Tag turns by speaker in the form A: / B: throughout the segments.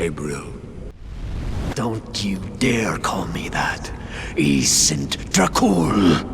A: Gabriel. Don't you dare call me that. I sind Dracula.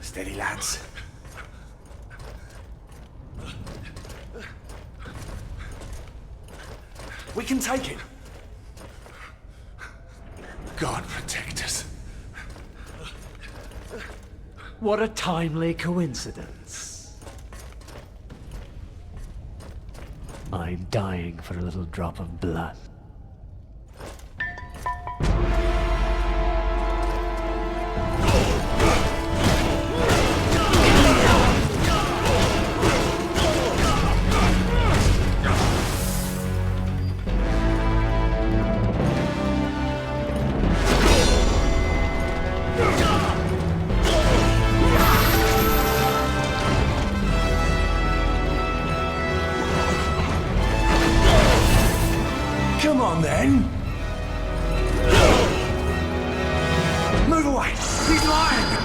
B: Steady, lads. We can take it. God protect us.
C: What a timely coincidence. I'm dying for a little drop of blood.
B: Come on, then. Move away. He's lying.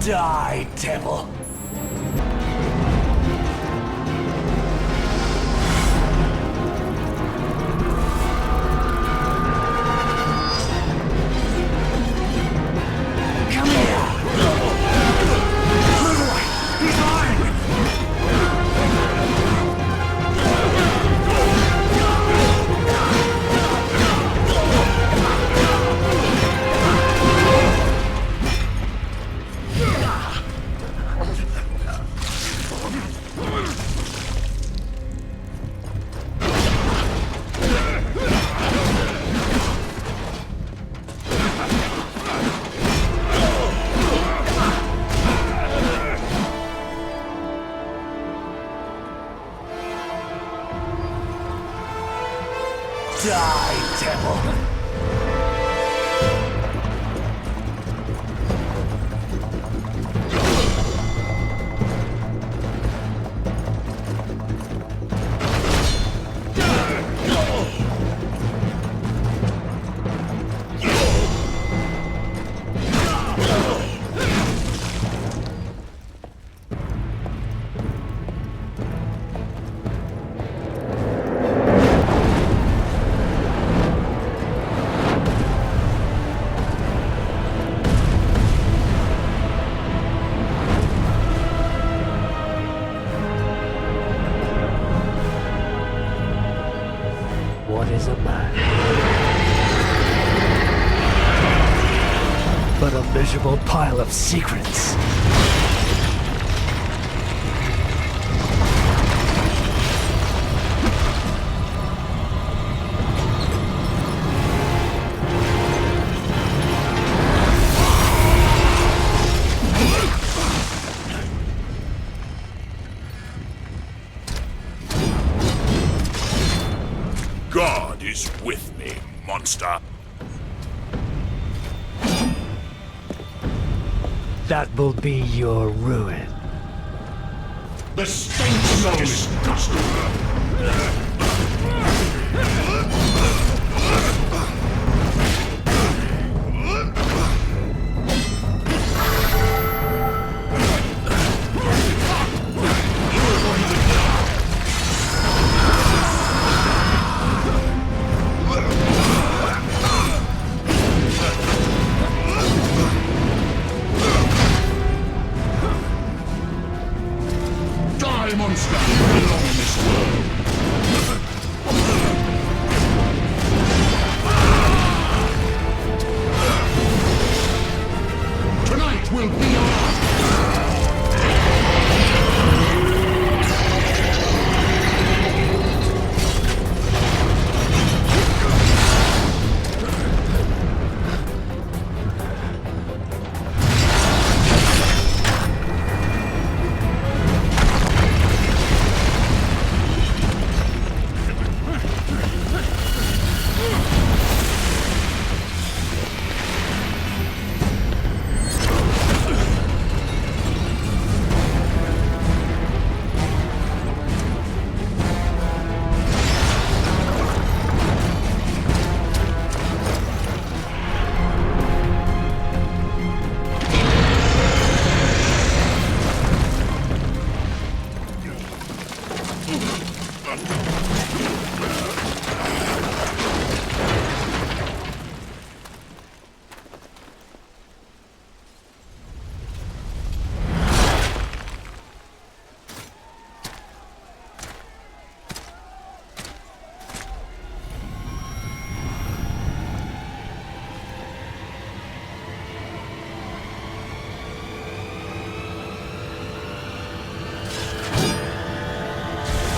B: Die, devil! Come here! Move away! He's lying! Die, devil!
C: What is a man? But a miserable pile of secrets.
D: God is with me, monster.
C: That will be your ruin.
D: The stench is disgusting. Die, monster! You belong in this world. Tonight will be your last.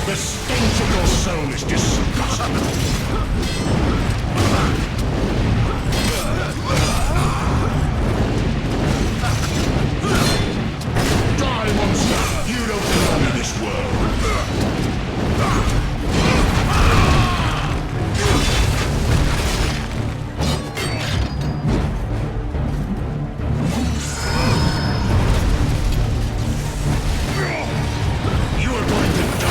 D: The stench of your soul is disgusting. Die, monster! You don't belong in this world. You are going to die.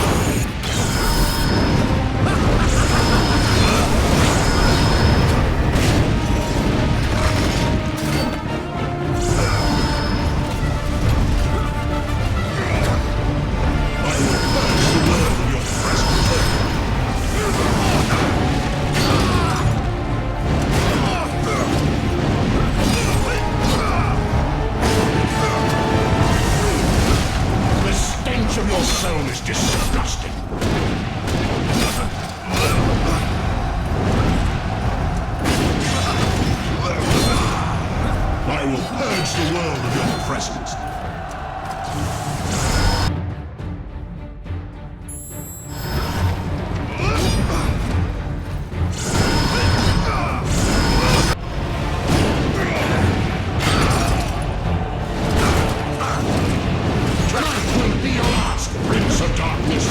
D: Your soul is disgusting. I will purge the world of your presence. Tonight will be your last, Prince of Darkness.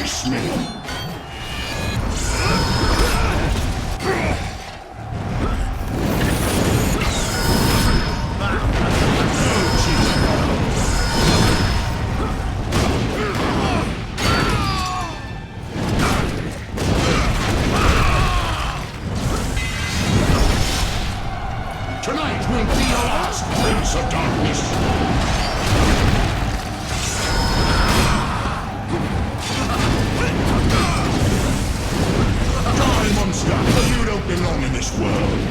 D: Face me! Tonight will be your last, Prince of Darkness! Die, monster, for you don't belong in this world!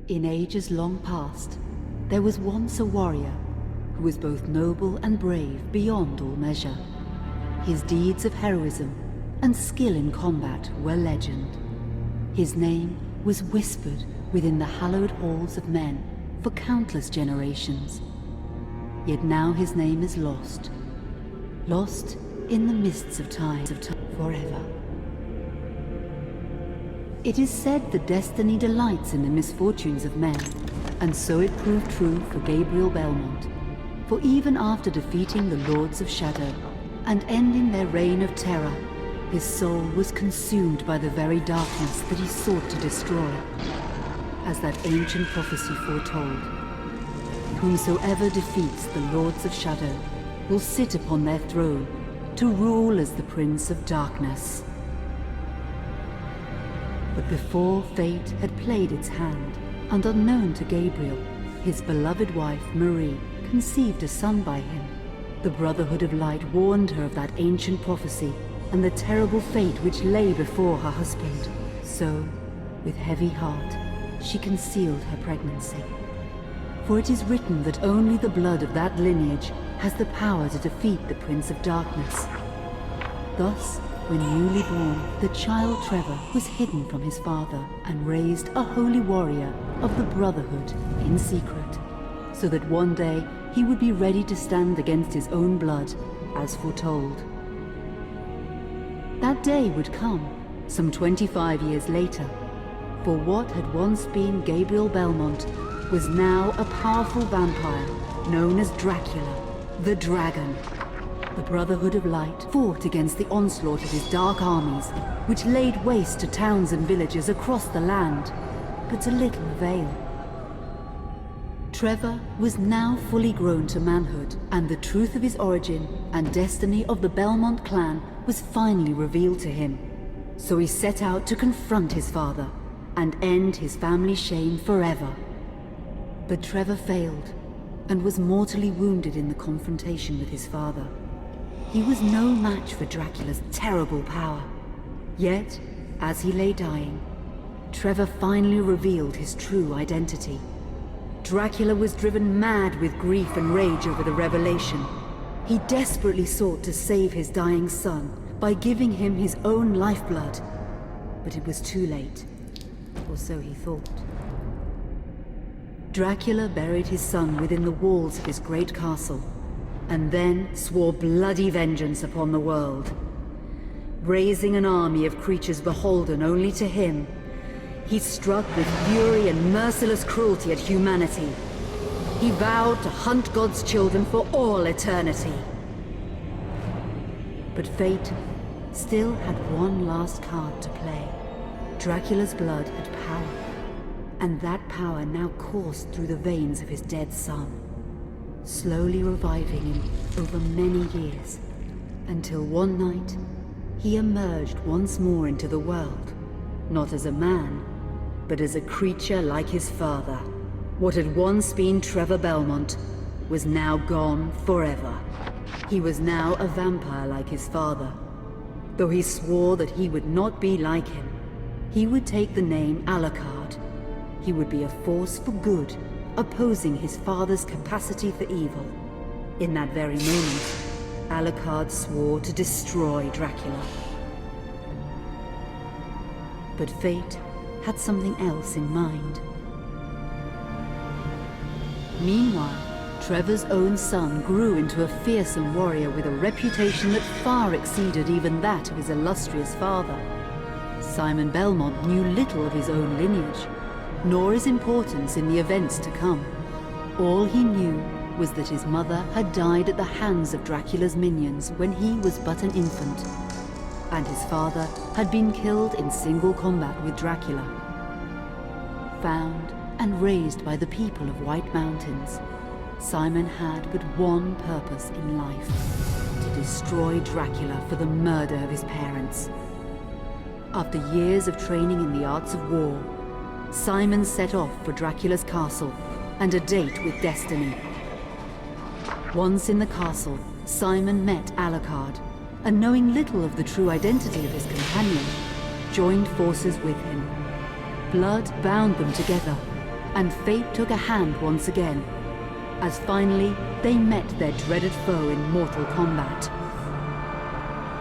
E: In ages long past, there was once a warrior who was both noble and brave beyond all measure. His deeds of heroism and skill in combat were legend. His name was whispered within the hallowed halls of men for countless generations. Yet now his name is lost. Lost in the mists of time forever. It is said that destiny delights in the misfortunes of men, and so it proved true for Gabriel Belmont. For even after defeating the Lords of Shadow and ending their reign of terror, his soul was consumed by the very darkness that he sought to destroy. As that ancient prophecy foretold, whomsoever defeats the Lords of Shadow will sit upon their throne to rule as the Prince of Darkness. But before fate had played its hand, and unknown to Gabriel, his beloved wife Marie conceived a son by him. The Brotherhood of Light warned her of that ancient prophecy and the terrible fate which lay before her husband. So, with heavy heart, she concealed her pregnancy. For it is written that only the blood of that lineage has the power to defeat the Prince of Darkness. Thus, when newly born, the child Trevor was hidden from his father and raised a holy warrior of the Brotherhood in secret, so that one day he would be ready to stand against his own blood, as foretold. That day would come, some 25 years later, for what had once been Gabriel Belmont was now a powerful vampire known as Dracula, the Dragon. The Brotherhood of Light fought against the onslaught of his dark armies, which laid waste to towns and villages across the land, but to little avail. Trevor was now fully grown to manhood, and the truth of his origin and destiny of the Belmont clan was finally revealed to him. So he set out to confront his father and end his family's shame forever. But Trevor failed and was mortally wounded in the confrontation with his father. He was no match for Dracula's terrible power. Yet, as he lay dying, Trevor finally revealed his true identity. Dracula was driven mad with grief and rage over the revelation. He desperately sought to save his dying son by giving him his own lifeblood. But it was too late, or so he thought. Dracula buried his son within the walls of his great castle, and then swore bloody vengeance upon the world. Raising an army of creatures beholden only to him, he struck with fury and merciless cruelty at humanity. He vowed to hunt God's children for all eternity. But fate still had one last card to play. Dracula's blood had power, and that power now coursed through the veins of his dead son, slowly reviving him over many years, until one night, he emerged once more into the world, not as a man, but as a creature like his father. What had once been Trevor Belmont was now gone forever. He was now a vampire like his father. Though he swore that he would not be like him, he would take the name Alucard. He would be a force for good, opposing his father's capacity for evil. In that very moment, Alucard swore to destroy Dracula. But fate had something else in mind. Meanwhile, Trevor's own son grew into a fearsome warrior with a reputation that far exceeded even that of his illustrious father. Simon Belmont knew little of his own lineage, nor his importance in the events to come. All he knew was that his mother had died at the hands of Dracula's minions when he was but an infant, and his father had been killed in single combat with Dracula. Found and raised by the people of White Mountains, Simon had but one purpose in life: to destroy Dracula for the murder of his parents. After years of training in the arts of war, Simon set off for Dracula's castle and a date with destiny. Once in the castle, Simon met Alucard, and knowing little of the true identity of his companion, joined forces with him. Blood bound them together, and fate took a hand once again, as finally they met their dreaded foe in mortal combat.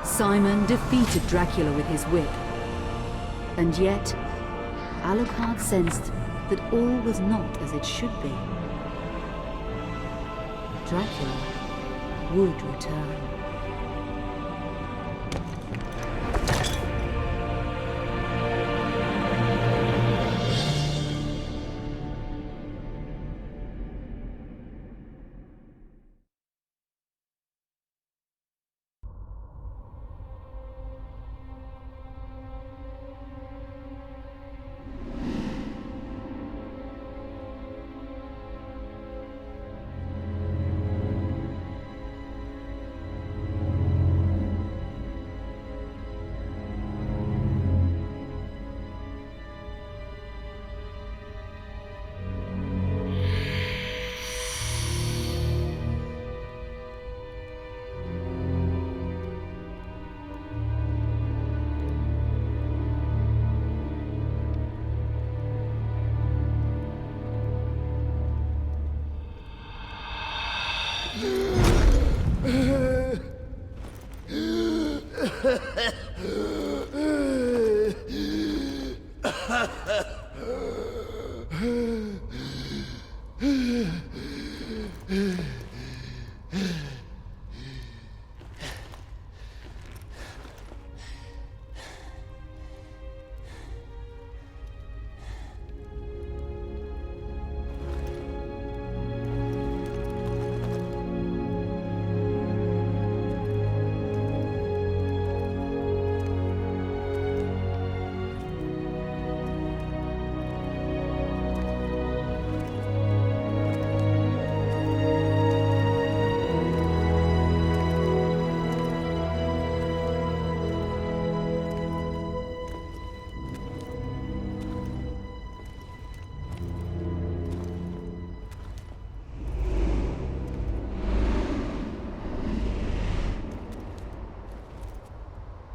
E: Simon defeated Dracula with his whip, and yet Alucard sensed that all was not as it should be. Dracula would return.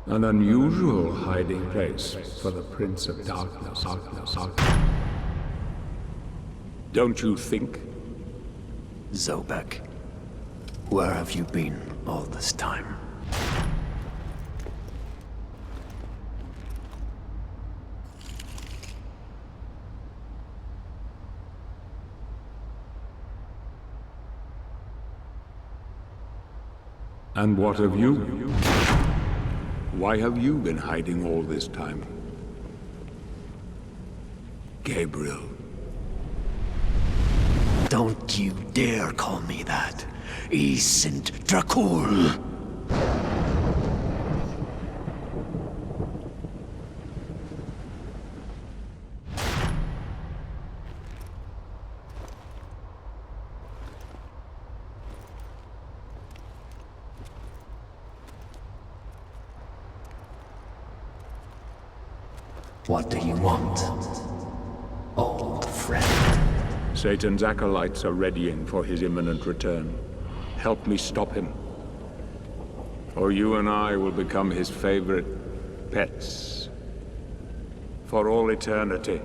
F: An unusual hiding place for the Prince of Darkness. Don't you think?
A: Zobek, where have you been all this time?
F: And what of you? Why have you been hiding all this time? Gabriel.
A: Don't you dare call me that. Saint Dracula. What do you want, old friend?
F: Satan's acolytes are readying for his imminent return. Help me stop him. Or you and I will become his favorite pets. For all eternity.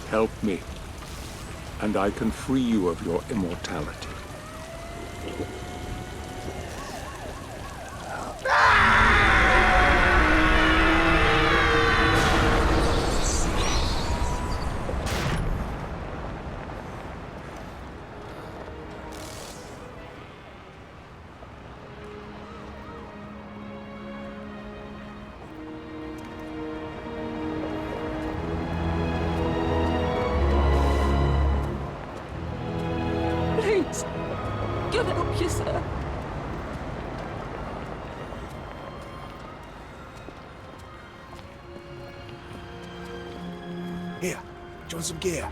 F: Help me, and I can free you of your immortality.
G: Please, God help you, sir.
B: Here, join some gear.